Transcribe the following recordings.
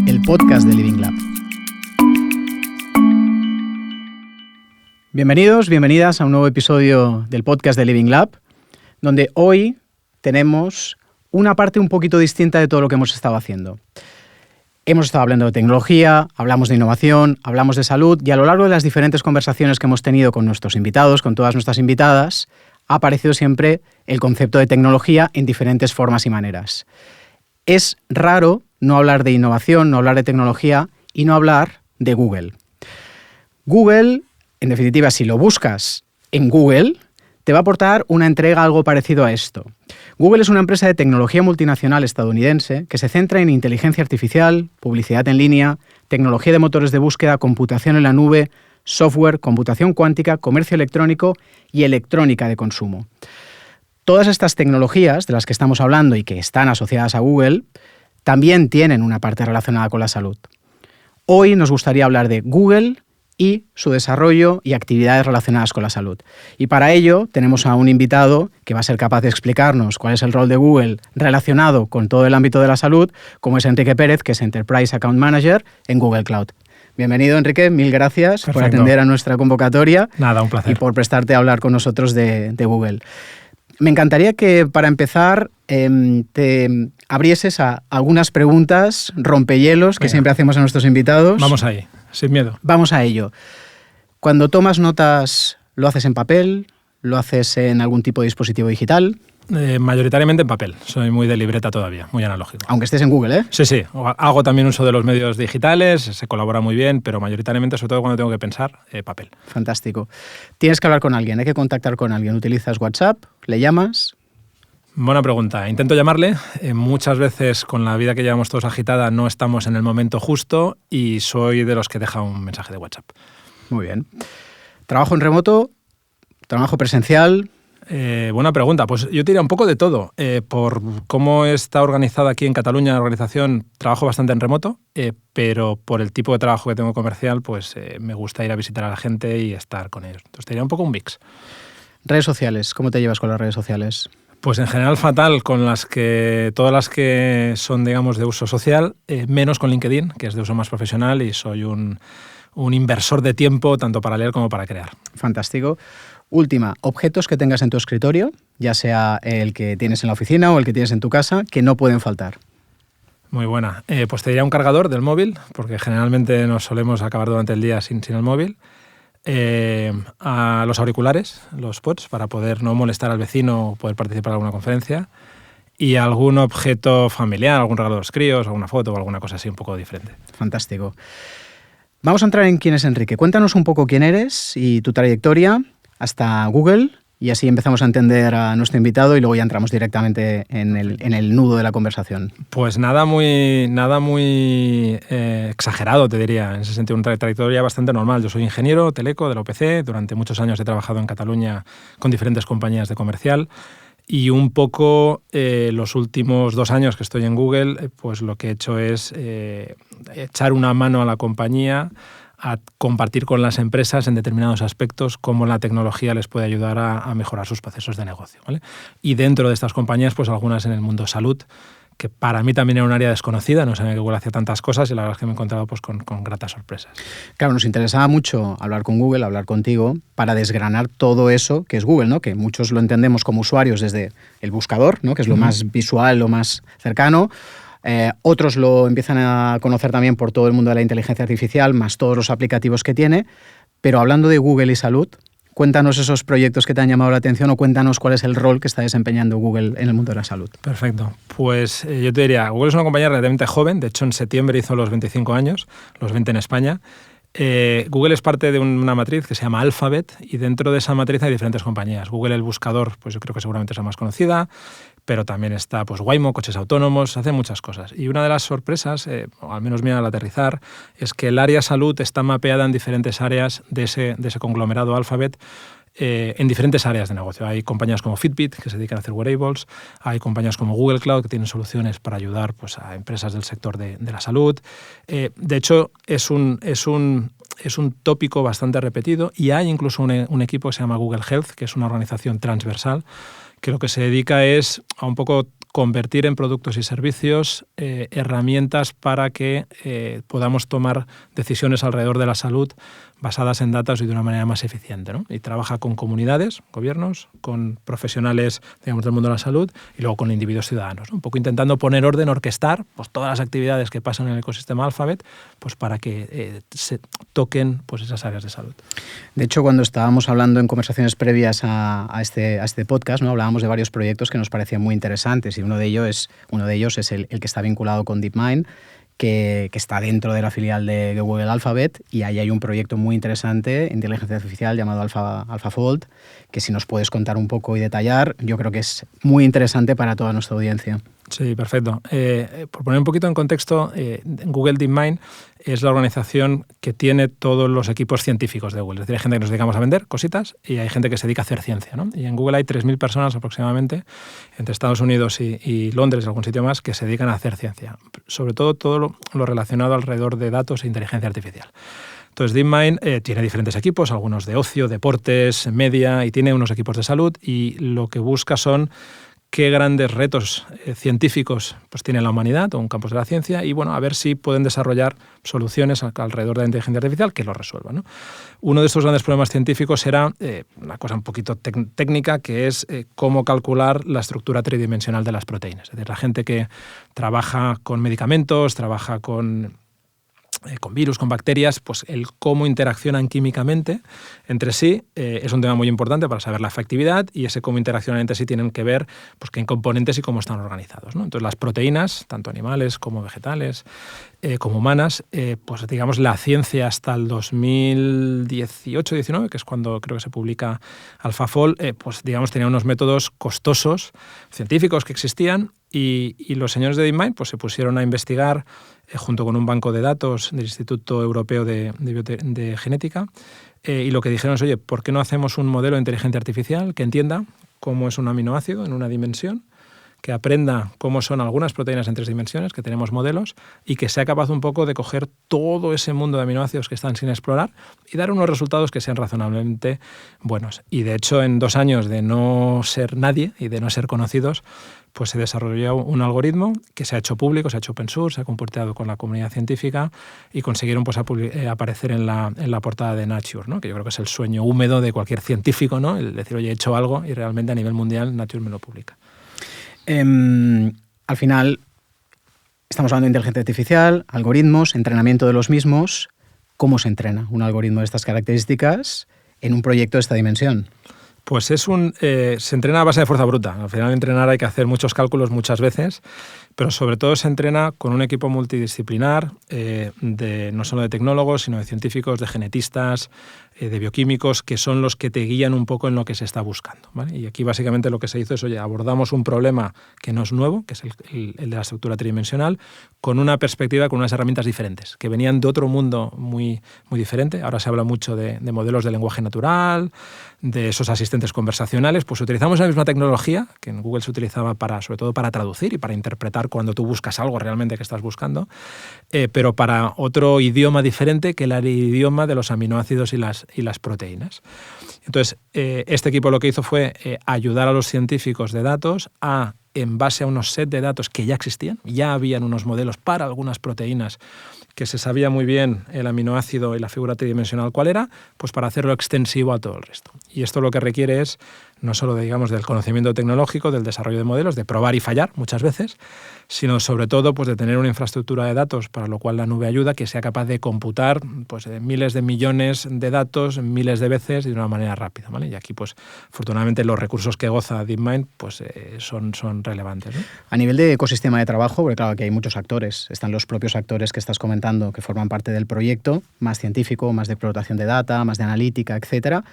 el podcast de Living Lab. Bienvenidos, bienvenidas a un nuevo episodio del podcast de Living Lab, donde hoy tenemos una parte un poquito distinta de todo lo que hemos estado haciendo. Hemos estado hablando de tecnología, hablamos de innovación, hablamos de salud y a lo largo de las diferentes conversaciones que hemos tenido con nuestros invitados, con todas nuestras invitadas, ha aparecido siempre el concepto de tecnología en diferentes formas y maneras. Es raro no hablar de innovación, no hablar de tecnología y no hablar de Google. Google, en definitiva, si lo buscas en Google, te va a aportar una entrega algo parecido a esto. Google es una empresa de tecnología multinacional estadounidense que se centra en inteligencia artificial, publicidad en línea, tecnología de motores de búsqueda, computación en la nube, software, computación cuántica, comercio electrónico y electrónica de consumo. Todas estas tecnologías de las que estamos hablando y que están asociadas a Google también tienen una parte relacionada con la salud. Hoy nos gustaría hablar de Google y su desarrollo y actividades relacionadas con la salud. Y para ello tenemos a un invitado que va a ser capaz de explicarnos cuál es el rol de Google relacionado con todo el ámbito de la salud, como es Enrique Pérez, que es Enterprise Account Manager en Google Cloud. Bienvenido, Enrique, mil gracias. Perfecto. Por atender a nuestra convocatoria. Nada, un placer. Y por prestarte a hablar con nosotros de Google. Me encantaría que, para empezar, te abrieses a algunas preguntas rompehielos que siempre hacemos a nuestros invitados. Vamos ahí, sin miedo. Vamos a ello. Cuando tomas notas, ¿lo haces en papel? ¿Lo haces en algún tipo de dispositivo digital? Mayoritariamente en papel. Soy muy de libreta todavía, muy analógico. Aunque estés en Google, ¿eh? Sí. Hago también uso de los medios digitales, se colabora muy bien, pero mayoritariamente, sobre todo cuando tengo que pensar, papel. Fantástico. Tienes que hablar con alguien, hay que contactar con alguien. ¿Utilizas WhatsApp? ¿Le llamas? Buena pregunta. Intento llamarle. Muchas veces, con la vida que llevamos todos agitada, no estamos en el momento justo y soy de los que deja un mensaje de WhatsApp. Muy bien. ¿Trabajo en remoto? ¿Trabajo presencial? Buena pregunta. Pues yo diría un poco de todo. Por cómo está organizada aquí en Cataluña la organización, trabajo bastante en remoto, pero por el tipo de trabajo que tengo comercial, pues me gusta ir a visitar a la gente y estar con ellos. Entonces te diría un poco un mix. Redes sociales. ¿Cómo te llevas con las redes sociales? Pues en general fatal, con todas las que son, digamos, de uso social, menos con LinkedIn, que es de uso más profesional, y soy un inversor de tiempo tanto para leer como para crear. Fantástico. Última, objetos que tengas en tu escritorio, ya sea el que tienes en la oficina o el que tienes en tu casa, que no pueden faltar. Muy buena. Pues te diría un cargador del móvil, porque generalmente nos solemos acabar durante el día sin el móvil. A los auriculares, los pods, para poder no molestar al vecino o poder participar en alguna conferencia. Y algún objeto familiar, algún regalo de los críos, alguna foto o alguna cosa así un poco diferente. Fantástico. Vamos a entrar en quién es Enrique. Cuéntanos un poco quién eres y tu trayectoria hasta Google, y así empezamos a entender a nuestro invitado y luego ya entramos directamente en el nudo de la conversación. Pues nada muy exagerado, te diría. En ese sentido, una trayectoria bastante normal. Yo soy ingeniero teleco de la UPC. Durante muchos años he trabajado en Cataluña con diferentes compañías de comercial. Y un poco los últimos 2 años que estoy en Google, pues lo que he hecho es echar una mano a la compañía, a compartir con las empresas en determinados aspectos cómo la tecnología les puede ayudar a mejorar sus procesos de negocio, ¿vale? Y dentro de estas compañías, pues algunas en el mundo salud, que para mí también era un área desconocida, no sabía que Google hacía tantas cosas y la verdad es que me he encontrado pues, con gratas sorpresas. Claro, nos interesaba mucho hablar con Google, hablar contigo, para desgranar todo eso que es Google, ¿no? Que muchos lo entendemos como usuarios desde el buscador, ¿no? Que es lo más visual, lo más cercano. Otros lo empiezan a conocer también por todo el mundo de la inteligencia artificial, más todos los aplicativos que tiene. Pero hablando de Google y salud, cuéntanos esos proyectos que te han llamado la atención o cuéntanos cuál es el rol que está desempeñando Google en el mundo de la salud. Perfecto. Pues yo te diría, Google es una compañía relativamente joven. De hecho, en septiembre hizo los 25 años, los 20 en España. Google es parte de una matriz que se llama Alphabet y dentro de esa matriz hay diferentes compañías. Google, el buscador, pues yo creo que seguramente es la más conocida, pero también está pues Waymo, coches autónomos, hace muchas cosas. Y una de las sorpresas, o al menos mía al aterrizar, es que el área salud está mapeada en diferentes áreas de ese conglomerado Alphabet, en diferentes áreas de negocio. Hay compañías como Fitbit que se dedican a hacer wearables, hay compañías como Google Cloud que tienen soluciones para ayudar pues, a empresas del sector de la salud. De hecho, es un tópico bastante repetido y hay incluso un equipo que se llama Google Health, que es una organización transversal, que lo que se dedica es a un poco convertir en productos y servicios herramientas para que podamos tomar decisiones alrededor de la salud basadas en datos y de una manera más eficiente, ¿no? Y trabaja con comunidades, gobiernos, con profesionales, digamos, del mundo de la salud y luego con individuos ciudadanos, ¿no? Un poco intentando poner orden, orquestar pues, todas las actividades que pasan en el ecosistema Alphabet pues, para que se toquen pues, esas áreas de salud. De hecho, cuando estábamos hablando en conversaciones previas a este podcast, ¿no? Hablábamos de varios proyectos que nos parecían muy interesantes y uno de ellos es el que está vinculado con DeepMind, que está dentro de la filial de Google Alphabet, y ahí hay un proyecto muy interesante, inteligencia artificial, llamado AlphaFold, que si nos puedes contar un poco y detallar, yo creo que es muy interesante para toda nuestra audiencia. Sí, perfecto. Por poner un poquito en contexto, Google DeepMind es la organización que tiene todos los equipos científicos de Google. Es decir, hay gente que nos dedicamos a vender cositas y hay gente que se dedica a hacer ciencia, ¿no? Y en Google hay 3.000 personas aproximadamente, entre Estados Unidos y Londres, algún sitio más, que se dedican a hacer ciencia. Sobre todo lo relacionado alrededor de datos e inteligencia artificial. Entonces, DeepMind tiene diferentes equipos, algunos de ocio, deportes, media, y tiene unos equipos de salud, y lo que busca son qué grandes retos científicos pues, tiene la humanidad o en campos de la ciencia y bueno, a ver si pueden desarrollar soluciones alrededor de la inteligencia artificial que lo resuelvan, ¿no? Uno de estos grandes problemas científicos era una cosa un poquito técnica, que es cómo calcular la estructura tridimensional de las proteínas. Es decir, la gente que trabaja con medicamentos, trabaja con virus, con bacterias, pues el cómo interaccionan químicamente entre sí es un tema muy importante para saber la efectividad, y ese cómo interaccionan entre sí tienen que ver pues, qué componentes y cómo están organizados, ¿no? Entonces las proteínas, tanto animales como vegetales, como humanas, pues digamos la ciencia hasta el 2018-19, que es cuando creo que se publica AlphaFold, pues digamos tenía unos métodos costosos científicos que existían, y los señores de DeepMind pues, se pusieron a investigar junto con un banco de datos del Instituto Europeo de Genética, y lo que dijeron es, oye, ¿por qué no hacemos un modelo de inteligencia artificial que entienda cómo es un aminoácido en una dimensión, que aprenda cómo son algunas proteínas en 3 dimensiones, que tenemos modelos, y que sea capaz un poco de coger todo ese mundo de aminoácidos que están sin explorar y dar unos resultados que sean razonablemente buenos? Y de hecho, en 2 años de no ser nadie y de no ser conocidos, pues se desarrolló un algoritmo que se ha hecho público, se ha hecho open source, se ha compartido con la comunidad científica y consiguieron pues, aparecer en la portada de Nature, ¿no? Que yo creo que es el sueño húmedo de cualquier científico, ¿no? El decir, oye, he hecho algo y realmente a nivel mundial Nature me lo publica. Al final, estamos hablando de inteligencia artificial, algoritmos, entrenamiento de los mismos. ¿Cómo se entrena un algoritmo de estas características en un proyecto de esta dimensión? Pues se entrena a base de fuerza bruta. Al final, entrenar hay que hacer muchos cálculos muchas veces, pero sobre todo se entrena con un equipo multidisciplinar, no solo de tecnólogos, sino de científicos, de genetistas, de bioquímicos, que son los que te guían un poco en lo que se está buscando, ¿vale? Y aquí básicamente lo que se hizo es, oye, abordamos un problema que no es nuevo, que es el de la estructura tridimensional, con una perspectiva, con unas herramientas diferentes, que venían de otro mundo muy, muy diferente. Ahora se habla mucho de modelos de lenguaje natural, de esos asistentes conversacionales. Pues utilizamos la misma tecnología que en Google se utilizaba sobre todo para traducir y para interpretar cuando tú buscas algo realmente que estás buscando, pero para otro idioma diferente, que era el idioma de los aminoácidos y las proteínas. Entonces, este equipo lo que hizo fue ayudar a los científicos de datos en base a unos set de datos que ya existían, ya habían unos modelos para algunas proteínas que se sabía muy bien el aminoácido y la figura tridimensional cuál era, pues para hacerlo extensivo a todo el resto. Y esto lo que requiere es no solo, digamos, del conocimiento tecnológico, del desarrollo de modelos, de probar y fallar muchas veces, sino sobre todo pues, de tener una infraestructura de datos, para lo cual la nube ayuda, que sea capaz de computar pues, miles de millones de datos miles de veces y de una manera rápida, ¿vale? Y aquí, pues, afortunadamente, los recursos que goza DeepMind pues, son relevantes, ¿no? A nivel de ecosistema de trabajo, porque claro, aquí hay muchos actores, están los propios actores que estás comentando, que forman parte del proyecto, más científico, más de explotación de data, más de analítica, etcétera.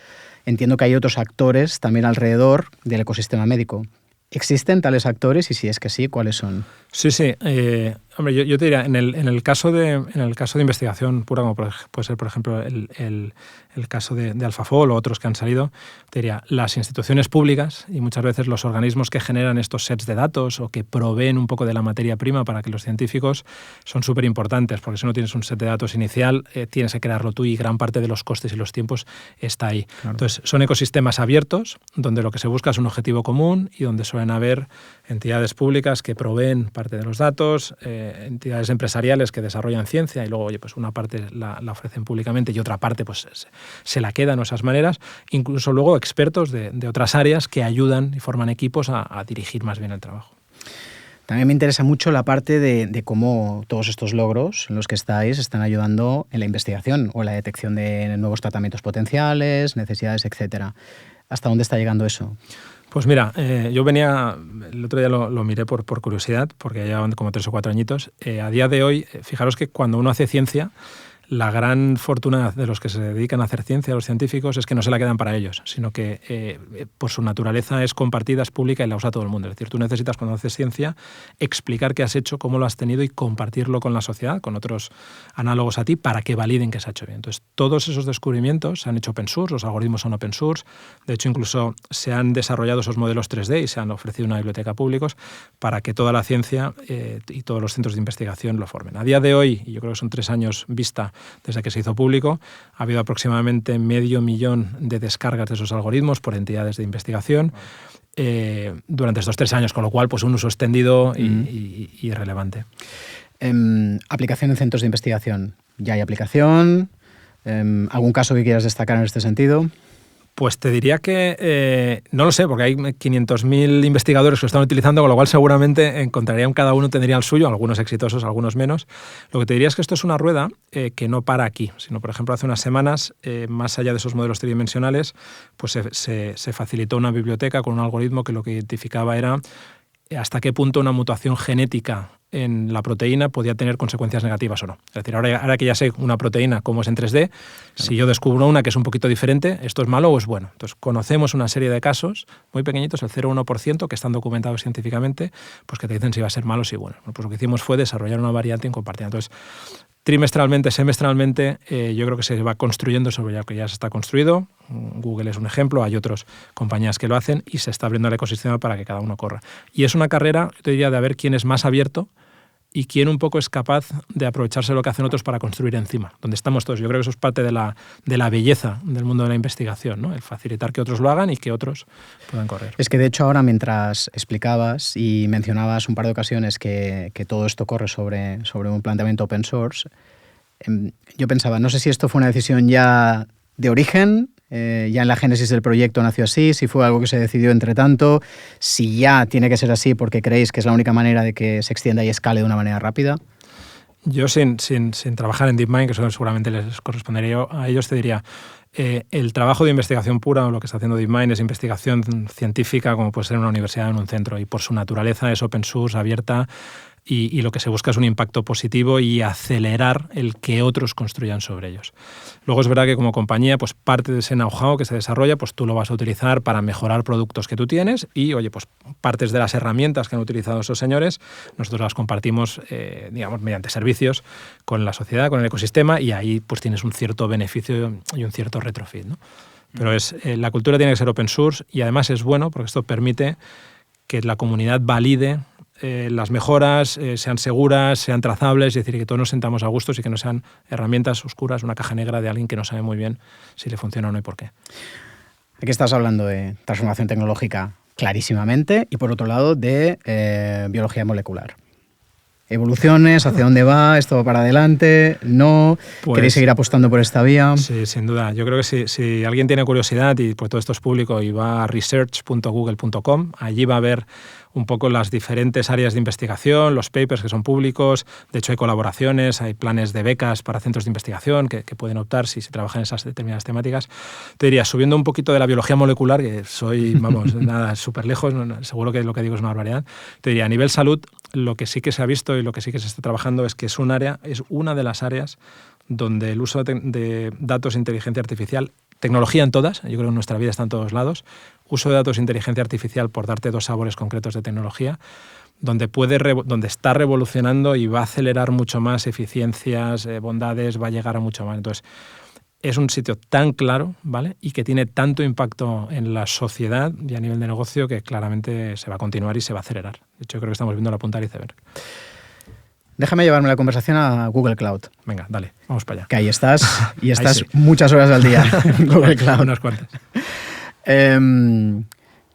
Entiendo que hay otros actores también alrededor del ecosistema médico. ¿Existen tales actores? Y si es que sí, ¿cuáles son? Sí. Hombre, yo te diría, en el caso de investigación pura, como puede ser, por ejemplo, el caso de AlphaFold o otros que han salido, te diría, las instituciones públicas y muchas veces los organismos que generan estos sets de datos o que proveen un poco de la materia prima para que los científicos son súper importantes, porque si no tienes un set de datos inicial, tienes que crearlo tú y gran parte de los costes y los tiempos está ahí. Claro. Entonces, son ecosistemas abiertos donde lo que se busca es un objetivo común y donde suelen haber entidades públicas que proveen parte de los datos, entidades empresariales que desarrollan ciencia y luego, oye, pues una parte la ofrecen públicamente y otra parte pues se la quedan de esas maneras. Incluso luego expertos de otras áreas que ayudan y forman equipos a dirigir más bien el trabajo. También me interesa mucho la parte de cómo todos estos logros en los que estáis están ayudando en la investigación o en la detección de nuevos tratamientos potenciales, necesidades, etcétera. ¿Hasta dónde está llegando eso? Pues mira, yo venía, el otro día lo miré por curiosidad, porque ya llevan como 3 o 4 añitos. A día de hoy, fijaros que cuando uno hace ciencia, la gran fortuna de los que se dedican a hacer ciencia, los científicos, es que no se la quedan para ellos, sino que por su naturaleza es compartida, es pública y la usa todo el mundo. Es decir, tú necesitas, cuando haces ciencia, explicar qué has hecho, cómo lo has tenido y compartirlo con la sociedad, con otros análogos a ti, para que validen que se ha hecho bien. Entonces, todos esos descubrimientos se han hecho open source, los algoritmos son open source. De hecho, incluso se han desarrollado esos modelos 3D y se han ofrecido una biblioteca públicos para que toda la ciencia y todos los centros de investigación lo formen. A día de hoy, y yo creo que son 3 años vista desde que se hizo público, ha habido aproximadamente 500.000 de descargas de esos algoritmos por entidades de investigación durante estos 3 años, con lo cual pues un uso extendido y relevante. Aplicación en centros de investigación. ¿Ya hay aplicación? ¿Algún caso que quieras destacar en este sentido? Pues te diría que no lo sé, porque hay 500.000 investigadores que lo están utilizando, con lo cual seguramente encontrarían, cada uno tendría el suyo, algunos exitosos, algunos menos. Lo que te diría es que esto es una rueda que no para aquí, sino, por ejemplo, hace unas semanas, más allá de esos modelos tridimensionales, pues se facilitó una biblioteca con un algoritmo que lo que identificaba era hasta qué punto una mutación genética en la proteína podía tener consecuencias negativas o no. Es decir, ahora que ya sé una proteína cómo es en 3D, si yo descubro una que es un poquito diferente, ¿esto es malo o es bueno? Entonces, conocemos una serie de casos muy pequeñitos, el 0,1%, que están documentados científicamente, pues que te dicen si va a ser malo o si bueno. Pues lo que hicimos fue desarrollar una variante y compartirla. Entonces, trimestralmente, semestralmente, yo creo que se va construyendo sobre lo que ya se está construido. Google es un ejemplo, hay otras compañías que lo hacen y se está abriendo el ecosistema para que cada uno corra. Y es una carrera, yo te diría, de ver quién es más abierto y quién un poco es capaz de aprovecharse de lo que hacen otros para construir encima, donde estamos todos. Yo creo que eso es parte de la belleza del mundo de la investigación, ¿no? El facilitar que otros lo hagan y que otros puedan correr. Es que, de hecho, ahora mientras explicabas y mencionabas un par de ocasiones que todo esto corre sobre un planteamiento open source, yo pensaba, no sé si esto fue una decisión ya de origen, ya en la génesis del proyecto nació así, si fue algo que se decidió entre tanto, si ya tiene que ser así porque creéis que es la única manera de que se extienda y escale de una manera rápida. Yo sin trabajar en DeepMind, que seguramente les correspondería a ellos, te diría, el trabajo de investigación pura, o lo que está haciendo DeepMind, es investigación científica, como puede ser en una universidad o en un centro, y por su naturaleza es open source, abierta, y lo que se busca es un impacto positivo y acelerar el que otros construyan sobre ellos. Luego es verdad que como compañía, pues parte de ese know-how que se desarrolla, pues tú lo vas a utilizar para mejorar productos que tú tienes y, oye, pues partes de las herramientas que han utilizado esos señores, nosotros las compartimos, digamos, mediante servicios con la sociedad, con el ecosistema, y ahí pues tienes un cierto beneficio y un cierto retrofit, ¿no? Pero la cultura tiene que ser open source y además es bueno porque esto permite que la comunidad valide las mejoras, sean seguras, sean trazables, es decir, que todos nos sentamos a gustos y que no sean herramientas oscuras, una caja negra de alguien que no sabe muy bien si le funciona o no y por qué. Aquí estás hablando de transformación tecnológica clarísimamente y, por otro lado, de biología molecular. Evoluciones, ¿hacia dónde va? ¿Esto va para adelante? ¿No? Pues, ¿queréis seguir apostando por esta vía? Sí, sin duda. Yo creo que si alguien tiene curiosidad, y pues todo esto es público, y va a research.google.com, allí va a ver un poco las diferentes áreas de investigación, los papers que son públicos. De hecho, hay colaboraciones, hay planes de becas para centros de investigación que pueden optar si se trabajan en esas determinadas temáticas. Te diría, subiendo un poquito de la biología molecular, que soy, vamos, nada, súper lejos, seguro que lo que digo es una barbaridad. Te diría, a nivel salud, lo que sí que se ha visto y lo que sí que se está trabajando es que es una de las áreas donde el uso de datos de inteligencia artificial tecnología en todas, yo creo que nuestra vida está en todos lados, uso de datos e inteligencia artificial, por darte dos sabores concretos de tecnología, donde está revolucionando y va a acelerar mucho más eficiencias, bondades, va a llegar a mucho más. Entonces, es un sitio tan claro, ¿vale? Y que tiene tanto impacto en la sociedad y a nivel de negocio que claramente se va a continuar y se va a acelerar. De hecho, yo creo que estamos viendo la punta del iceberg. Déjame llevarme la conversación a Google Cloud. Venga, dale, vamos para allá. Que ahí estás, y estás sí. muchas horas al día en Google Cloud. Unas cuantas.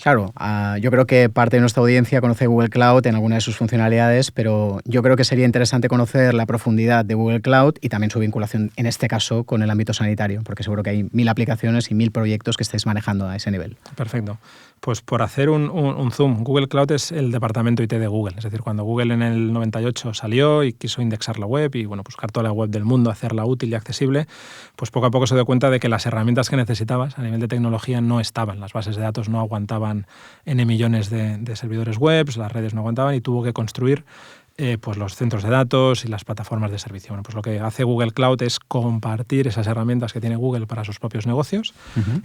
Claro, yo creo que parte de nuestra audiencia conoce Google Cloud en alguna de sus funcionalidades, pero yo creo que sería interesante conocer la profundidad de Google Cloud y también su vinculación, en este caso, con el ámbito sanitario, porque seguro que hay 1000 aplicaciones y 1000 proyectos que estáis manejando a ese nivel. Perfecto. Pues por hacer un zoom, Google Cloud es el departamento IT de Google. Es decir, cuando Google en el 98 salió y quiso indexar la web y buscar toda la web del mundo, hacerla útil y accesible, pues poco a poco se dio cuenta de que las herramientas que necesitabas a nivel de tecnología no estaban. Las bases de datos no aguantaban N millones de servidores web, las redes no aguantaban y tuvo que construir pues los centros de datos y las plataformas de servicio. Bueno, pues lo que hace Google Cloud es compartir esas herramientas que tiene Google para sus propios negocios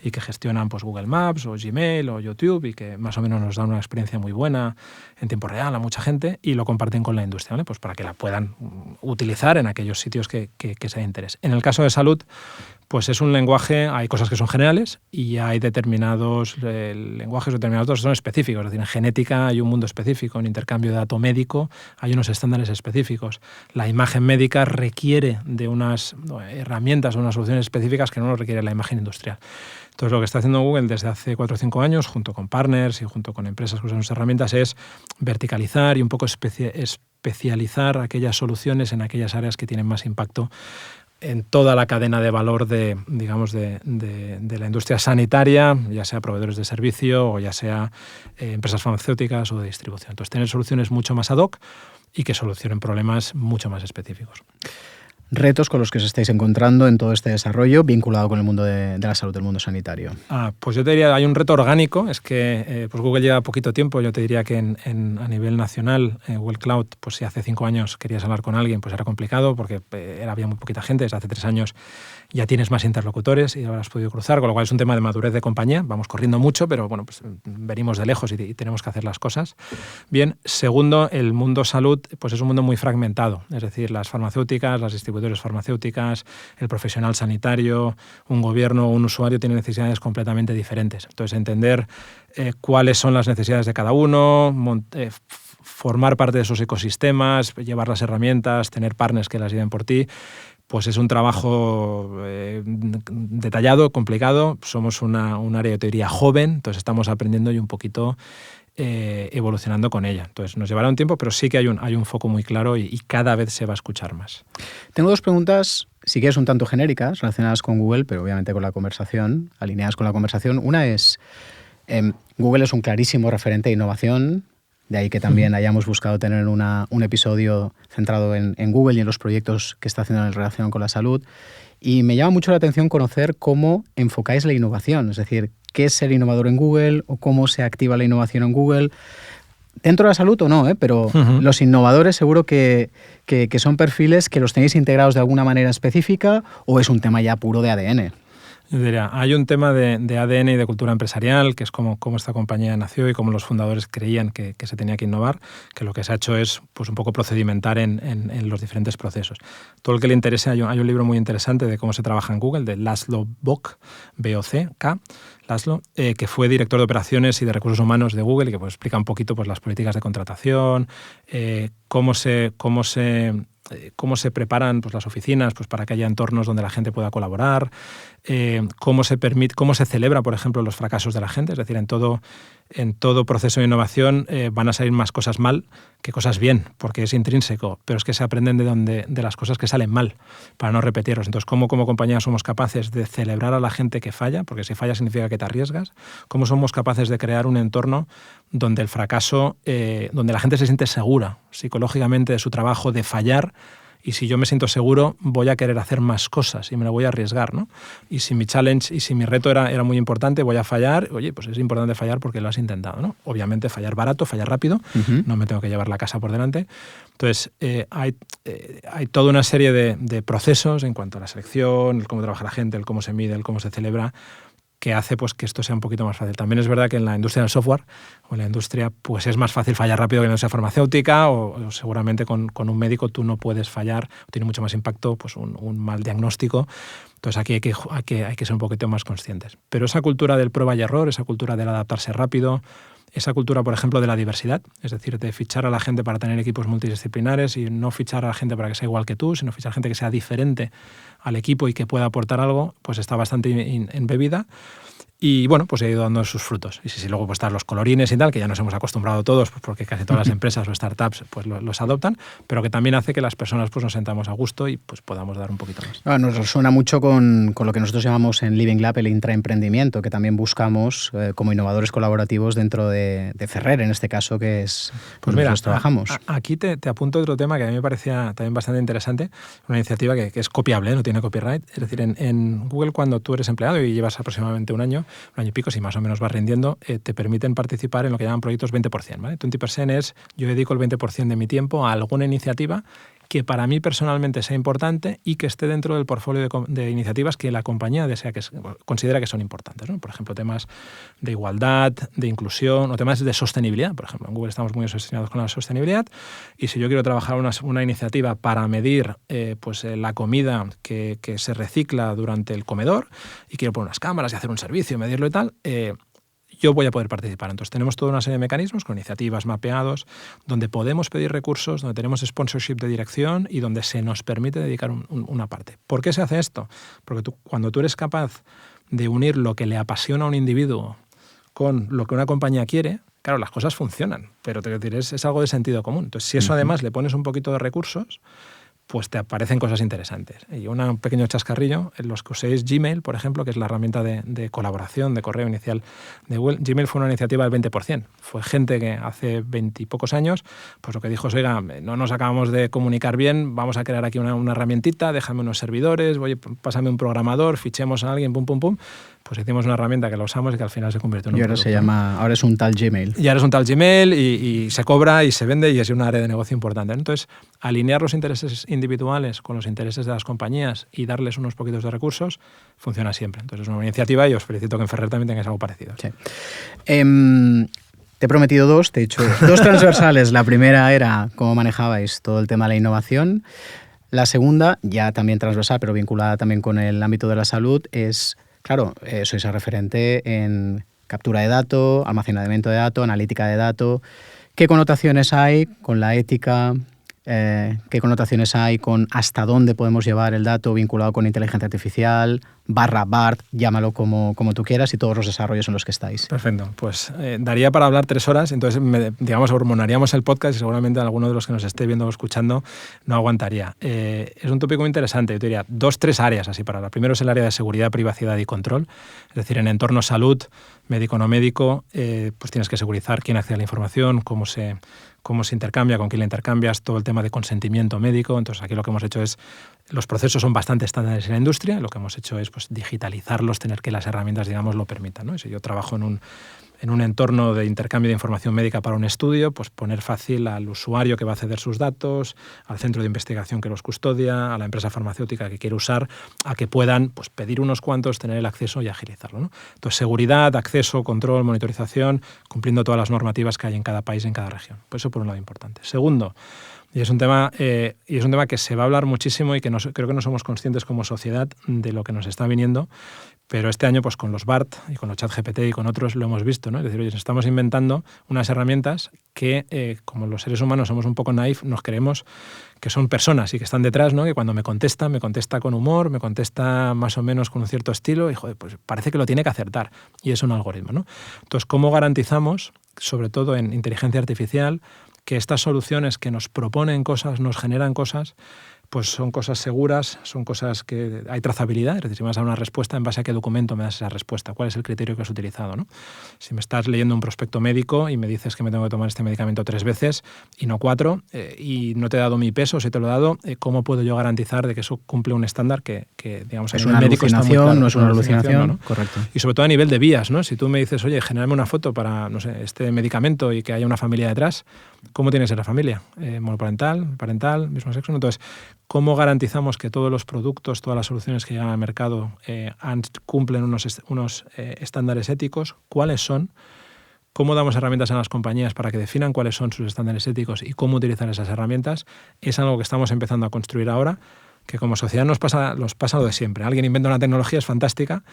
y que gestionan pues, Google Maps o Gmail o YouTube y que más o menos nos dan una experiencia muy buena en tiempo real a mucha gente y lo comparten con la industria, ¿vale? Pues para que la puedan utilizar en aquellos sitios que sea de interés. En el caso de salud, pues es un lenguaje, hay cosas que son generales y hay determinados lenguajes, determinados datos que son específicos. Es decir, en genética hay un mundo específico, en intercambio de dato médico hay unos estándares específicos. La imagen médica requiere de unas herramientas o unas soluciones específicas que no lo requiere la imagen industrial. Entonces, lo que está haciendo Google desde hace 4 o 5 años, junto con partners y junto con empresas que usan sus herramientas, es verticalizar y un poco especializar aquellas soluciones en aquellas áreas que tienen más impacto en toda la cadena de valor de la industria sanitaria, ya sea proveedores de servicio o ya sea empresas farmacéuticas o de distribución. Entonces, tener soluciones mucho más ad hoc y que solucionen problemas mucho más específicos. Retos con los que os estáis encontrando en todo este desarrollo vinculado con el mundo de la salud, del mundo sanitario. Pues yo te diría, hay un reto orgánico, es que pues Google lleva poquito tiempo, yo te diría que a nivel nacional, Google Cloud, pues si hace 5 años querías hablar con alguien, pues era complicado porque había muy poquita gente, desde hace 3 años ya tienes más interlocutores y ahora has podido cruzar, con lo cual es un tema de madurez de compañía, vamos corriendo mucho, pero bueno, pues venimos de lejos y tenemos que hacer las cosas bien. Segundo, el mundo salud pues es un mundo muy fragmentado, es decir, las farmacéuticas, las distribuidores farmacéuticas, el profesional sanitario, un gobierno o un usuario tienen necesidades completamente diferentes. Entonces, entender cuáles son las necesidades de cada uno, formar parte de esos ecosistemas, llevar las herramientas, tener partners que las lleven por ti, pues es un trabajo detallado, complicado. Somos un área, yo te diría, joven, entonces estamos aprendiendo y un poquito evolucionando con ella. Entonces nos llevará un tiempo, pero sí que hay un foco muy claro y cada vez se va a escuchar más. Tengo 2 preguntas, si quieres un tanto genéricas, relacionadas con Google, pero obviamente con la conversación, alineadas con la conversación. Una es, Google es un clarísimo referente de innovación, de ahí que también hayamos buscado tener un episodio centrado en Google y en los proyectos que está haciendo en relación con la salud. Y me llama mucho la atención conocer cómo enfocáis la innovación, es decir, qué es ser innovador en Google o cómo se activa la innovación en Google. Dentro de la salud o no, pero los innovadores seguro que son perfiles que los tenéis integrados de alguna manera específica o es un tema ya puro de ADN. Yo diría, hay un tema de ADN y de cultura empresarial, que es cómo esta compañía nació y cómo los fundadores creían que se tenía que innovar, que lo que se ha hecho es pues, un poco procedimentar en los diferentes procesos. Todo el que le interese, hay un libro muy interesante de cómo se trabaja en Google, de Laszlo Bock, B-O-C-K, Laszlo, que fue director de operaciones y de recursos humanos de Google y que pues, explica un poquito pues, las políticas de contratación, cómo se preparan pues, las oficinas pues, para que haya entornos donde la gente pueda colaborar, cómo se celebra, por ejemplo, los fracasos de la gente. Es decir, en todo proceso de innovación van a salir más cosas mal que cosas bien, porque es intrínseco, pero es que se aprenden de las cosas que salen mal, para no repetirlos. Entonces, ¿cómo como compañía somos capaces de celebrar a la gente que falla? Porque si falla significa que te arriesgas. ¿Cómo somos capaces de crear un entorno donde el fracaso, donde la gente se siente segura psicológicamente de su trabajo, de fallar, Y si yo me siento seguro, voy a querer hacer más cosas y me lo voy a arriesgar, ¿no? Y si mi challenge y si mi reto era muy importante, voy a fallar. Oye, pues es importante fallar porque lo has intentado, ¿no? Obviamente fallar barato, fallar rápido, no me tengo que llevar la casa por delante. Entonces, hay toda una serie de procesos en cuanto a la selección, el cómo trabaja la gente, el cómo se mide, el cómo se celebra, que hace pues, que esto sea un poquito más fácil. También es verdad que en la industria del software o en la industria pues es más fácil fallar rápido que en la industria farmacéutica o seguramente con un médico tú no puedes fallar, tiene mucho más impacto pues un mal diagnóstico. Entonces aquí hay que ser un poquito más conscientes. Pero esa cultura del prueba y error, esa cultura del adaptarse rápido, esa cultura, por ejemplo, de la diversidad, es decir, de fichar a la gente para tener equipos multidisciplinares y no fichar a la gente para que sea igual que tú, sino fichar gente que sea diferente al equipo y que pueda aportar algo, pues está bastante embebida. Y bueno, pues ha ido dando sus frutos. Y si luego pues están los colorines y tal, que ya nos hemos acostumbrado todos, pues porque casi todas las empresas o startups pues los adoptan, pero que también hace que las personas pues nos sentamos a gusto y pues podamos dar un poquito más. Nos resuena mucho con lo que nosotros llamamos en Living Lab el intraemprendimiento, que también buscamos como innovadores colaborativos dentro de Ferrer, en este caso, que es pues mira, nosotros trabajamos. Aquí te apunto otro tema que a mí me parecía también bastante interesante, una iniciativa que es copiable, no tiene copyright. Es decir, en Google, cuando tú eres empleado y llevas aproximadamente un año y pico, si más o menos vas rindiendo, te permiten participar en lo que llaman proyectos 20%. ¿Vale? 20% es, yo dedico el 20% de mi tiempo a alguna iniciativa que para mí personalmente sea importante y que esté dentro del portfolio de iniciativas que la compañía considera que son importantes, ¿no? Por ejemplo, temas de igualdad, de inclusión o temas de sostenibilidad. Por ejemplo, en Google estamos muy obsesionados con la sostenibilidad y si yo quiero trabajar una iniciativa para medir la comida que se recicla durante el comedor y quiero poner unas cámaras y hacer un servicio y medirlo y tal, yo voy a poder participar. Entonces tenemos toda una serie de mecanismos con iniciativas mapeados donde podemos pedir recursos, donde tenemos sponsorship de dirección y donde se nos permite dedicar una parte. ¿Por qué se hace esto? Porque cuando tú eres capaz de unir lo que le apasiona a un individuo con lo que una compañía quiere, claro, las cosas funcionan, pero es algo de sentido común. Entonces, si eso además le pones un poquito de recursos, pues te aparecen cosas interesantes. Y un pequeño chascarrillo, en los que uséis Gmail, por ejemplo, que es la herramienta de colaboración, de correo inicial de Google. Gmail fue una iniciativa del 20%. Fue gente que hace 20 y pocos años, pues lo que dijo es, oiga, no nos acabamos de comunicar bien, vamos a crear aquí una herramientita, déjame unos servidores, pásame un programador, fichemos a alguien, pum, pum, pum. Pues hicimos una herramienta que la usamos y que al final se convirtió en un producto. Ahora es un tal Gmail. Y ahora es un tal Gmail y se cobra y se vende y es un área de negocio importante. Entonces, alinear los intereses individuales con los intereses de las compañías y darles unos poquitos de recursos funciona siempre. Entonces, es una iniciativa y os felicito que en Ferrer también tengáis algo parecido. Sí. Te he prometido dos, te he hecho dos transversales. La primera era cómo manejabais todo el tema de la innovación. La segunda, ya también transversal, pero vinculada también con el ámbito de la salud, es... Claro, sois el referente en captura de datos, almacenamiento de datos, analítica de datos. ¿Qué connotaciones hay con la ética? ¿Qué connotaciones hay con hasta dónde podemos llevar el dato vinculado con inteligencia artificial, /BART, llámalo como tú quieras, y todos los desarrollos en los que estáis? Perfecto. Pues daría para hablar 3 horas, entonces hormonaríamos el podcast y seguramente alguno de los que nos esté viendo o escuchando no aguantaría. Es un tópico muy interesante. Yo te diría 2-3 áreas así para hablar. Primero es el área de seguridad, privacidad y control. Es decir, en entorno salud, médico o no médico, pues tienes que segurizar quién accede a la información, cómo se intercambia, con quién la intercambias, todo el tema de consentimiento médico. Entonces aquí lo que hemos hecho es, los procesos son bastante estándares en la industria, lo que hemos hecho es pues, digitalizarlos, tener que las herramientas, digamos, lo permitan, ¿no? Y si yo trabajo en un entorno de intercambio de información médica para un estudio, pues poner fácil al usuario que va a ceder sus datos, al centro de investigación que los custodia, a la empresa farmacéutica que quiere usar, a que puedan pues, pedir unos cuantos, tener el acceso y agilizarlo, ¿no? Entonces, seguridad, acceso, control, monitorización, cumpliendo todas las normativas que hay en cada país, en cada región. Pues eso por un lado importante. Segundo, y es un tema que se va a hablar muchísimo y que creo que no somos conscientes como sociedad de lo que nos está viniendo, pero este año pues con los BART y con los ChatGPT y con otros lo hemos visto, ¿no? Es decir, oye, estamos inventando unas herramientas que, como los seres humanos somos un poco naif, nos creemos que son personas y que están detrás, ¿no? Que cuando me contesta con humor, me contesta más o menos con un cierto estilo y, joder, pues parece que lo tiene que acertar. Y es un algoritmo, ¿no? Entonces, ¿cómo garantizamos, sobre todo en inteligencia artificial, que estas soluciones que nos proponen cosas, nos generan cosas, pues son cosas seguras, son cosas que hay trazabilidad, es decir, si me vas a dar una respuesta, ¿en base a qué documento me das esa respuesta? ¿Cuál es el criterio que has utilizado, ¿no? Si me estás leyendo un prospecto médico y me dices que me tengo que tomar este medicamento 3 veces y no 4, y no te he dado mi peso, si te lo he dado, ¿cómo puedo yo garantizar de que eso cumple un estándar que digamos, es a una nivel médico está muy alucinación, claro? no es una alucinación, ¿no? Correcto. Y sobre todo a nivel de vías, ¿no? Si tú me dices, oye, genérame una foto para, no sé, este medicamento y que haya una familia detrás, ¿cómo tiene que ser la familia? ¿Monoparental, parental, mismo sexo? Entonces, ¿cómo garantizamos que todos los productos, todas las soluciones que llegan al mercado cumplen unos estándares éticos? ¿Cuáles son? ¿Cómo damos herramientas a las compañías para que definan cuáles son sus estándares éticos y cómo utilizar esas herramientas? Es algo que estamos empezando a construir ahora, que como sociedad nos pasa lo de siempre. Alguien inventa una tecnología, es fantástica,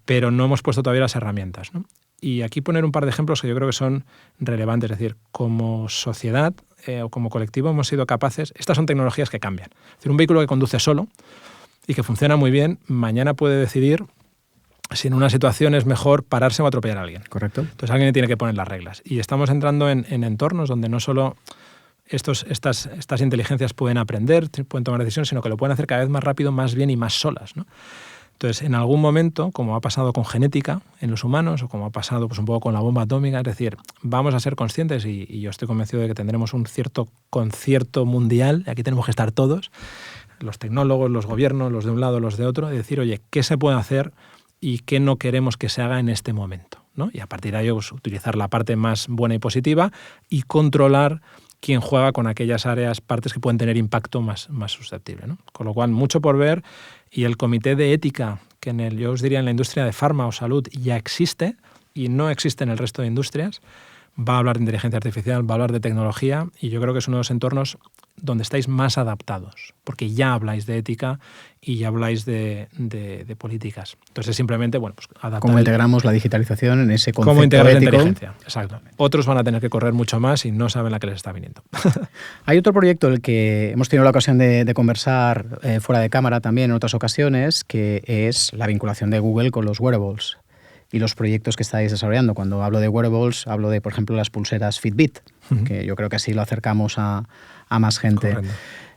pero no hemos puesto todavía las herramientas, ¿no? Y aquí poner un par de ejemplos que yo creo que son relevantes. Es decir, como sociedad o como colectivo hemos sido capaces... Estas son tecnologías que cambian. Es decir, un vehículo que conduce solo y que funciona muy bien, mañana puede decidir si en una situación es mejor pararse o atropellar a alguien. Correcto. Entonces alguien tiene que poner las reglas. Y estamos entrando en entornos donde no solo estas inteligencias pueden aprender, pueden tomar decisiones, sino que lo pueden hacer cada vez más rápido, más bien y más solas, ¿no? Entonces, en algún momento, como ha pasado con genética en los humanos o como ha pasado pues, un poco con la bomba atómica, es decir, vamos a ser conscientes y yo estoy convencido de que tendremos un cierto concierto mundial, y aquí tenemos que estar todos, los tecnólogos, los gobiernos, los de un lado, los de otro, y decir, oye, ¿qué se puede hacer y qué no queremos que se haga en este momento, ¿no? Y a partir de ahí pues, utilizar la parte más buena y positiva y controlar quién juega con aquellas partes que pueden tener impacto más susceptible, ¿no? Con lo cual, mucho por ver, y el comité de ética, que yo os diría en la industria de farma o salud ya existe y no existe en el resto de industrias, va a hablar de inteligencia artificial, va a hablar de tecnología, y yo creo que es uno de los entornos donde estáis más adaptados, porque ya habláis de ética y ya habláis de políticas. Entonces, simplemente, bueno, pues adaptar. ¿Cómo integramos la digitalización en ese concepto ¿Cómo integrar la ético? inteligencia? Exacto. Otros van a tener que correr mucho más y no saben la que les está viniendo. Hay otro proyecto del que hemos tenido la ocasión de conversar fuera de cámara también en otras ocasiones, que es la vinculación de Google con los wearables y los proyectos que estáis desarrollando. Cuando hablo de wearables, hablo de, por ejemplo, las pulseras Fitbit, que yo creo que así lo acercamos a más gente.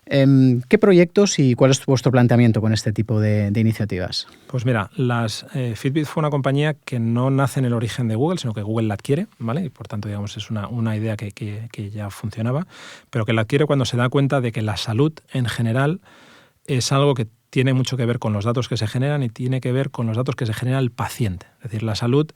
¿Qué proyectos y cuál es vuestro planteamiento con este tipo de iniciativas? Pues mira, Fitbit fue una compañía que no nace en el origen de Google, sino que Google la adquiere, ¿vale? Y por tanto, digamos, es una idea que ya funcionaba, pero que la adquiere cuando se da cuenta de que la salud en general es algo que tiene mucho que ver con los datos que se generan y tiene que ver con los datos que se genera el paciente. Es decir, la salud,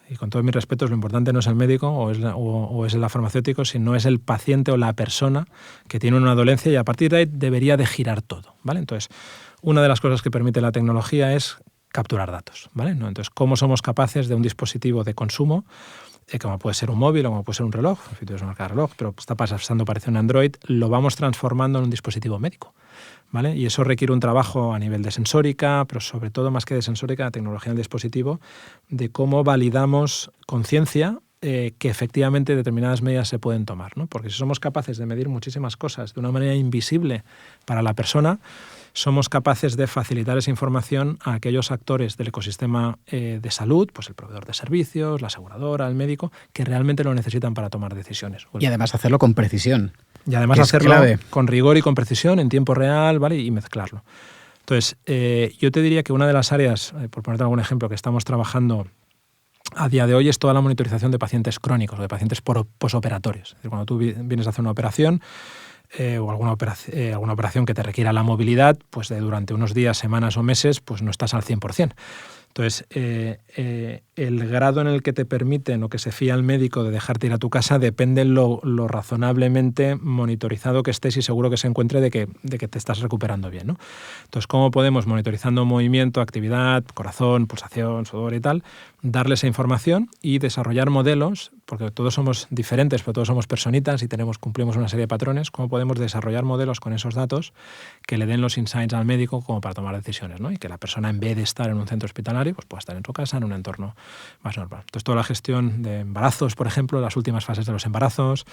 y con todos mis respetos, lo importante no es el médico o es el farmacéutico, sino es el paciente o la persona que tiene una dolencia, y a partir de ahí debería de girar todo, ¿vale? Entonces, una de las cosas que permite la tecnología es capturar datos, ¿vale? ¿No? Entonces, ¿cómo somos capaces de un dispositivo de consumo, como puede ser un móvil o como puede ser un reloj, en fin, es una marca de reloj, pero está pasando, parece un Android, lo vamos transformando en un dispositivo médico, ¿vale? Y eso requiere un trabajo a nivel de sensórica, pero sobre todo, más que de sensórica, la tecnología del dispositivo, de cómo validamos con ciencia que efectivamente determinadas medidas se pueden tomar, ¿no? Porque si somos capaces de medir muchísimas cosas de una manera invisible para la persona, somos capaces de facilitar esa información a aquellos actores del ecosistema de salud, pues el proveedor de servicios, la aseguradora, el médico, que realmente lo necesitan para tomar decisiones. Y además hacerlo con precisión. Y además hacerlo con rigor y con precisión, en tiempo real, ¿vale? Y mezclarlo. Entonces, yo te diría que una de las áreas, por ponerte algún ejemplo, que estamos trabajando a día de hoy es toda la monitorización de pacientes crónicos o de pacientes posoperatorios. Es decir, cuando tú vienes a hacer una operación o alguna operación que te requiera la movilidad, pues durante unos días, semanas o meses, pues no estás al 100%. Entonces, el grado en el que te permiten o que se fía al médico de dejarte ir a tu casa depende lo razonablemente monitorizado que estés y seguro que se encuentre de que te estás recuperando bien, ¿no? Entonces, ¿cómo podemos, monitorizando movimiento, actividad, corazón, pulsación, sudor y tal, darle esa información y desarrollar modelos, porque todos somos diferentes, pero todos somos personitas y cumplimos una serie de patrones? ¿Cómo podemos desarrollar modelos con esos datos que le den los insights al médico como para tomar decisiones, ¿no? Y que la persona, en vez de estar en un centro hospitalario, pues pueda estar en su casa, en un entorno más normal. Entonces, toda la gestión de embarazos, por ejemplo, las últimas fases de los embarazos,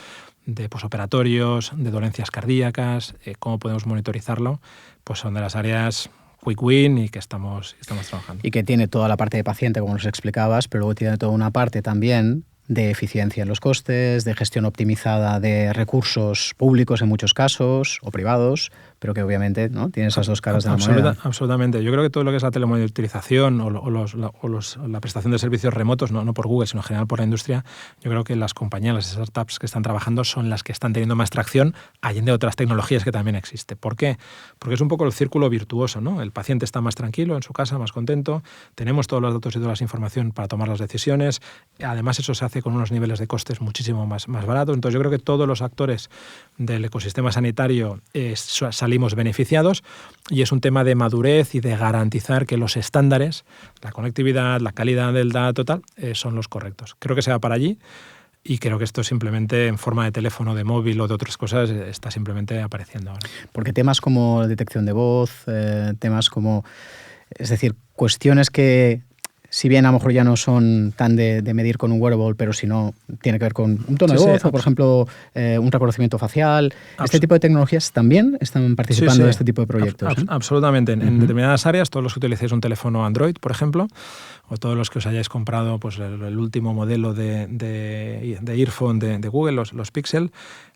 de posoperatorios, de dolencias cardíacas, cómo podemos monitorizarlo, pues son de las áreas quick win y que estamos trabajando. Y que tiene toda la parte de paciente, como nos explicabas, pero luego tiene toda una parte también de eficiencia en los costes, de gestión optimizada de recursos públicos en muchos casos, o privados, pero que obviamente, ¿no?, tiene esas dos caras de la moneda. Absolutamente. Yo creo que todo lo que es la telemonitorización la prestación de servicios remotos, no por Google, sino en general por la industria, yo creo que las compañías, las startups que están trabajando son las que están teniendo más tracción allende de otras tecnologías que también existen. ¿Por qué? Porque es un poco el círculo virtuoso, ¿no? El paciente está más tranquilo en su casa, más contento, tenemos todos los datos y toda la información para tomar las decisiones, además eso se hace con unos niveles de costes muchísimo más baratos. Entonces yo creo que todos los actores del ecosistema sanitario salimos beneficiados, y es un tema de madurez y de garantizar que los estándares, la conectividad, la calidad del dato, son los correctos. Creo que se va para allí, y creo que esto simplemente en forma de teléfono, de móvil o de otras cosas está simplemente apareciendo ahora. Porque temas como detección de voz, temas como, es decir, cuestiones que, si bien a lo mejor ya no son tan de medir con un wearable, pero si no, tiene que ver con un tono de voz o, por ejemplo, un reconocimiento facial. Este tipo de tecnologías también están participando de este tipo de proyectos. Absolutamente. En determinadas áreas, todos los que utilicéis un teléfono Android, por ejemplo, o todos los que os hayáis comprado pues, el último modelo de earphone de Google, los Pixel,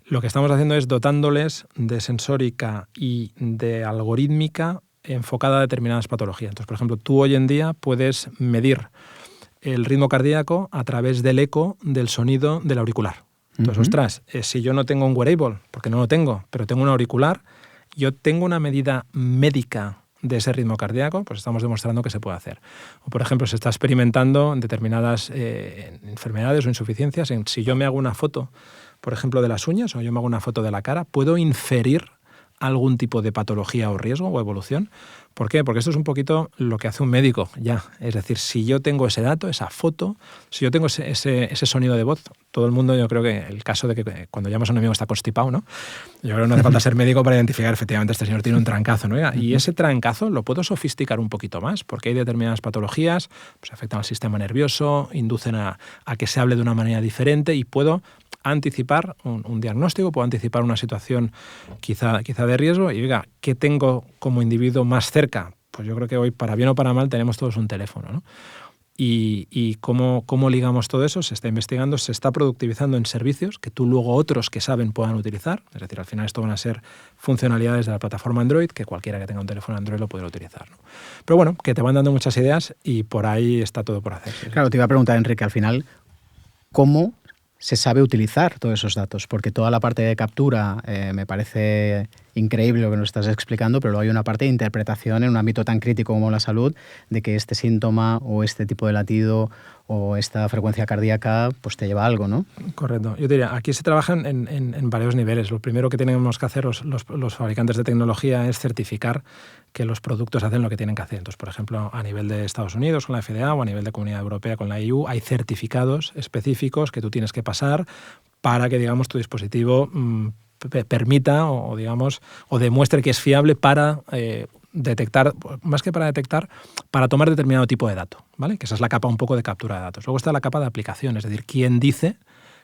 lo que estamos haciendo es dotándoles de sensórica y de algorítmica enfocada a determinadas patologías. Entonces, por ejemplo, tú hoy en día puedes medir el ritmo cardíaco a través del eco del sonido del auricular. Entonces, ostras, si yo no tengo un wearable, porque no lo tengo, pero tengo un auricular, yo tengo una medida médica de ese ritmo cardíaco, pues estamos demostrando que se puede hacer. O, por ejemplo, se está experimentando en determinadas enfermedades o insuficiencias. Si yo me hago una foto, por ejemplo, de las uñas, o yo me hago una foto de la cara, puedo inferir algún tipo de patología o riesgo o evolución. ¿Por qué? Porque esto es un poquito lo que hace un médico ya. Es decir, si yo tengo ese dato, esa foto, si yo tengo ese sonido de voz, todo el mundo, yo creo que el caso de que cuando llamas a un amigo está constipado, ¿no? Yo creo que no hace falta ser médico para identificar efectivamente este señor tiene un trancazo, ¿no? Y ese trancazo lo puedo sofisticar un poquito más, porque hay determinadas patologías, pues afectan al sistema nervioso, inducen a que se hable de una manera diferente, y puedo anticipar un diagnóstico, puedo anticipar una situación quizá de riesgo, y oiga, ¿qué tengo como individuo más cerca? Pues yo creo que hoy, para bien o para mal, tenemos todos un teléfono, ¿no? Y cómo ligamos todo eso, se está investigando, se está productivizando en servicios que tú luego otros que saben puedan utilizar. Es decir, al final esto van a ser funcionalidades de la plataforma Android que cualquiera que tenga un teléfono Android lo podrá utilizar, ¿no? Pero bueno, que te van dando muchas ideas y por ahí está todo por hacer. Claro, te iba a preguntar, Enrique, al final, ¿cómo se sabe utilizar todos esos datos? Porque toda la parte de captura me parece increíble lo que nos estás explicando, pero luego hay una parte de interpretación en un ámbito tan crítico como la salud, de que este síntoma o este tipo de latido o esta frecuencia cardíaca pues te lleva a algo, ¿no? Correcto. Yo diría, aquí se trabaja en varios niveles. Lo primero que tenemos que hacer los fabricantes de tecnología es certificar que los productos hacen lo que tienen que hacer. Entonces, por ejemplo, a nivel de Estados Unidos con la FDA o a nivel de Comunidad Europea con la EU, hay certificados específicos que tú tienes que pasar para que, digamos, tu dispositivo permita o demuestre que es fiable para detectar, más que para detectar, para tomar determinado tipo de dato, ¿vale? Que esa es la capa un poco de captura de datos. Luego está la capa de aplicación, es decir, ¿quién dice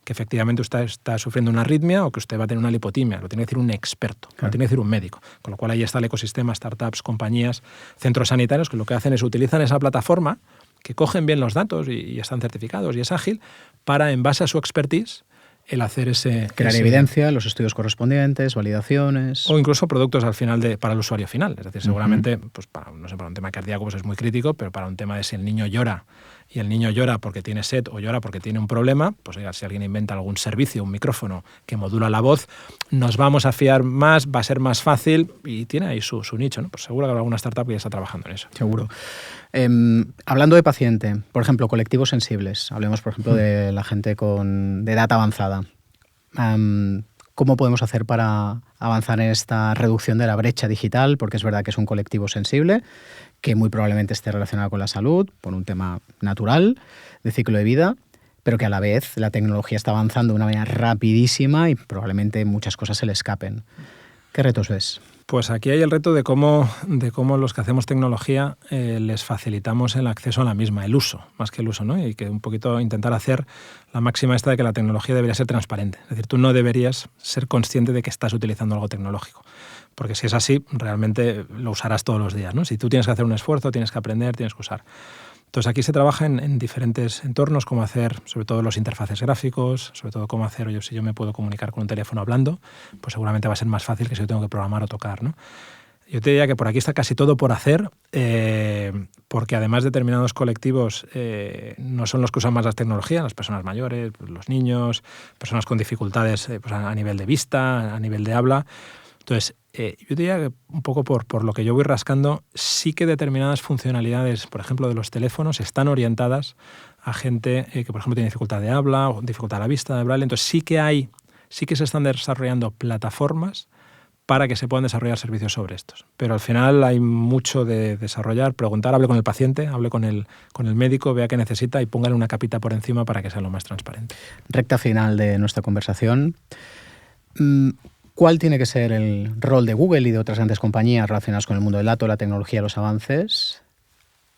que efectivamente usted está sufriendo una arritmia o que usted va a tener una lipotimia? Lo tiene que decir un experto, claro. Lo tiene que decir un médico. Con lo cual ahí está el ecosistema, startups, compañías, centros sanitarios, que lo que hacen es utilizan esa plataforma, que cogen bien los datos y están certificados y es ágil, para, en base a su expertise, el hacer crear evidencia, los estudios correspondientes, validaciones. O incluso productos al final para el usuario final. Es decir, seguramente, pues para un tema cardíaco pues es muy crítico, pero para un tema de si el niño llora y el niño llora porque tiene sed o llora porque tiene un problema, pues oiga, si alguien inventa algún servicio, un micrófono que modula la voz, nos vamos a fiar más, va a ser más fácil y tiene ahí su nicho, ¿no? Pues seguro que habrá alguna startup que ya está trabajando en eso. Seguro. Hablando de paciente, por ejemplo, colectivos sensibles, hablemos por ejemplo de la gente de edad avanzada. ¿Cómo podemos hacer para avanzar en esta reducción de la brecha digital? Porque es verdad que es un colectivo sensible, que muy probablemente esté relacionado con la salud, por un tema natural de ciclo de vida, pero que a la vez la tecnología está avanzando de una manera rapidísima y probablemente muchas cosas se le escapen. ¿Qué retos ves? Pues aquí hay el reto de cómo los que hacemos tecnología les facilitamos el acceso a la misma, el uso, más que el uso, ¿no? Y que un poquito intentar hacer la máxima esta de que la tecnología debería ser transparente. Es decir, tú no deberías ser consciente de que estás utilizando algo tecnológico. Porque si es así, realmente lo usarás todos los días, ¿no? Si tú tienes que hacer un esfuerzo, tienes que aprender, tienes que usar. Entonces aquí se trabaja en diferentes entornos, cómo hacer sobre todo los interfaces gráficos, sobre todo cómo hacer, oye, si yo me puedo comunicar con un teléfono hablando, pues seguramente va a ser más fácil que si yo tengo que programar o tocar, ¿no? Yo te diría que por aquí está casi todo por hacer, porque además determinados colectivos no son los que usan más las tecnologías, las personas mayores, los niños, personas con dificultades pues a nivel de vista, a nivel de habla. Entonces, yo diría que un poco por lo que yo voy rascando, sí que determinadas funcionalidades, por ejemplo, de los teléfonos, están orientadas a gente que, por ejemplo, tiene dificultad de habla o dificultad a la vista, de braille. Entonces, sí que se están desarrollando plataformas para que se puedan desarrollar servicios sobre estos. Pero al final hay mucho de desarrollar, preguntar, hable con el paciente, hable con el médico, vea qué necesita y póngale una capita por encima para que sea lo más transparente. Recta final de nuestra conversación. ¿Cuál tiene que ser el rol de Google y de otras grandes compañías relacionadas con el mundo del dato, la tecnología, los avances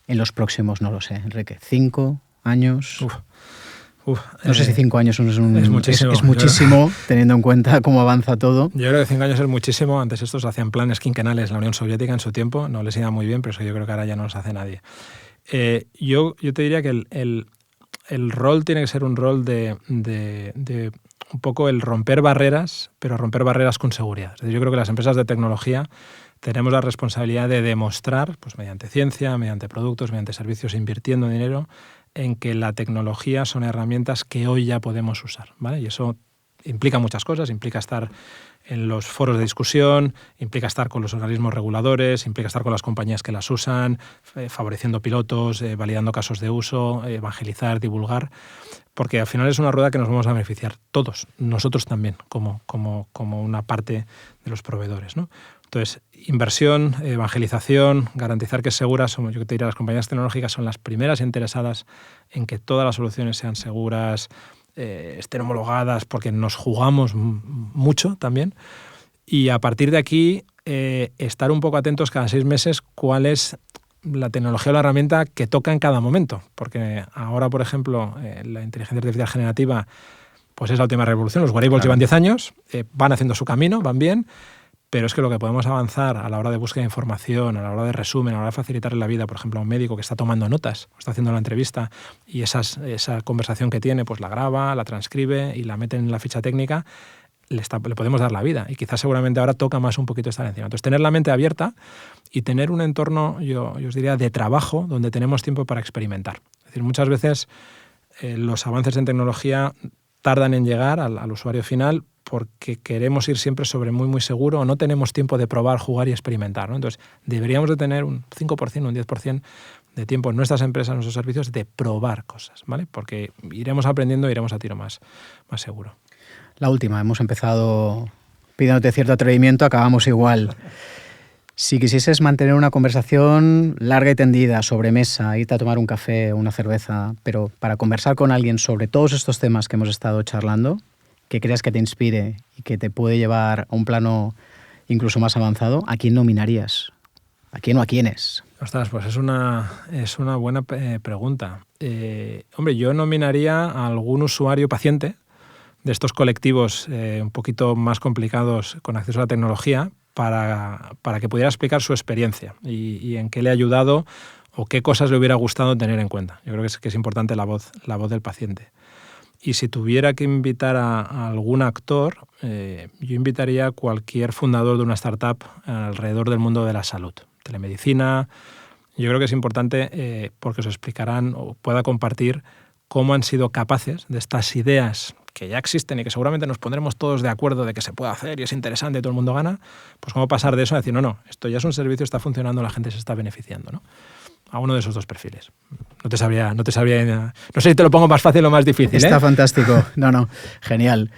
en los próximos, no lo sé, Enrique, 5 años? No sé si 5 años es muchísimo teniendo en cuenta cómo avanza todo. Yo creo que 5 años es muchísimo. Antes estos hacían planes quinquenales, la Unión Soviética en su tiempo, no les iba muy bien, pero eso yo creo que ahora ya no los hace nadie. Yo te diría que el rol tiene que ser un rol de un poco el romper barreras, pero romper barreras con seguridad. Es decir, yo creo que las empresas de tecnología tenemos la responsabilidad de demostrar, pues mediante ciencia, mediante productos, mediante servicios, invirtiendo dinero, en que la tecnología son herramientas que hoy ya podemos usar, ¿vale? Y eso implica muchas cosas, implica estar en los foros de discusión, implica estar con los organismos reguladores, implica estar con las compañías que las usan, favoreciendo pilotos, validando casos de uso, evangelizar, divulgar, porque al final es una rueda que nos vamos a beneficiar todos, nosotros también, como una parte de los proveedores, ¿no? Entonces, inversión, evangelización, garantizar que es segura. Yo te diría, las compañías tecnológicas son las primeras interesadas en que todas las soluciones sean seguras, estén homologadas, porque nos jugamos mucho también. Y a partir de aquí, estar un poco atentos cada 6 meses cuál es la tecnología o la herramienta que toca en cada momento. Porque ahora, por ejemplo, la inteligencia artificial generativa pues es la última revolución. Los wearables llevan 10 años, van haciendo su camino, van bien. Pero es que lo que podemos avanzar a la hora de búsqueda de información, a la hora de resumen, a la hora de facilitarle la vida, por ejemplo, a un médico que está tomando notas, o está haciendo la entrevista y esa conversación que tiene, pues la graba, la transcribe y la mete en la ficha técnica, le podemos dar la vida. Y quizás seguramente ahora toca más un poquito estar encima. Entonces, tener la mente abierta y tener un entorno, yo os diría, de trabajo donde tenemos tiempo para experimentar. Es decir, muchas veces los avances en tecnología tardan en llegar al usuario final porque queremos ir siempre sobre muy, muy seguro o no tenemos tiempo de probar, jugar y experimentar, ¿no? Entonces, deberíamos de tener un 5%, un 10% de tiempo en nuestras empresas, en nuestros servicios, de probar cosas, ¿vale? Porque iremos aprendiendo, iremos a tiro más seguro. La última, hemos empezado pidiéndote cierto atrevimiento, acabamos igual. Si quisieses mantener una conversación larga y tendida, sobre mesa, irte a tomar un café o una cerveza, pero para conversar con alguien sobre todos estos temas que hemos estado charlando, que creas que te inspire y que te puede llevar a un plano incluso más avanzado, ¿a quién nominarías? ¿A quién o a quiénes? Ostras, pues es una buena pregunta. Hombre, yo nominaría a algún usuario paciente de estos colectivos un poquito más complicados con acceso a la tecnología para que pudiera explicar su experiencia y en qué le ha ayudado o qué cosas le hubiera gustado tener en cuenta. Yo creo que es importante la voz del paciente. Y si tuviera que invitar a algún actor, yo invitaría a cualquier fundador de una startup alrededor del mundo de la salud, telemedicina. Yo creo que es importante porque os explicarán o pueda compartir cómo han sido capaces de estas ideas que ya existen y que seguramente nos pondremos todos de acuerdo de que se puede hacer y es interesante y todo el mundo gana, pues cómo pasar de eso a decir, no, esto ya es un servicio, está funcionando, la gente se está beneficiando, ¿no? A uno de esos dos perfiles. No sé si te lo pongo más fácil o más difícil. Está fantástico. No, genial.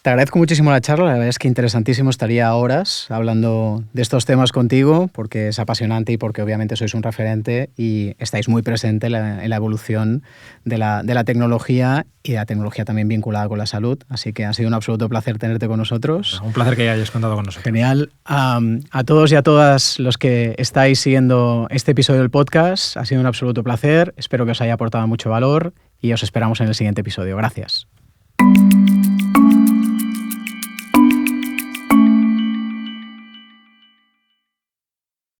Te agradezco muchísimo la charla, la verdad es que interesantísimo, estaría horas hablando de estos temas contigo porque es apasionante y porque obviamente sois un referente y estáis muy presente en la evolución de la tecnología y de la tecnología también vinculada con la salud, así que ha sido un absoluto placer tenerte con nosotros. Un placer que hayáis contado con nosotros. Genial. A todos y a todas los que estáis siguiendo este episodio del podcast, ha sido un absoluto placer, espero que os haya aportado mucho valor y os esperamos en el siguiente episodio. Gracias.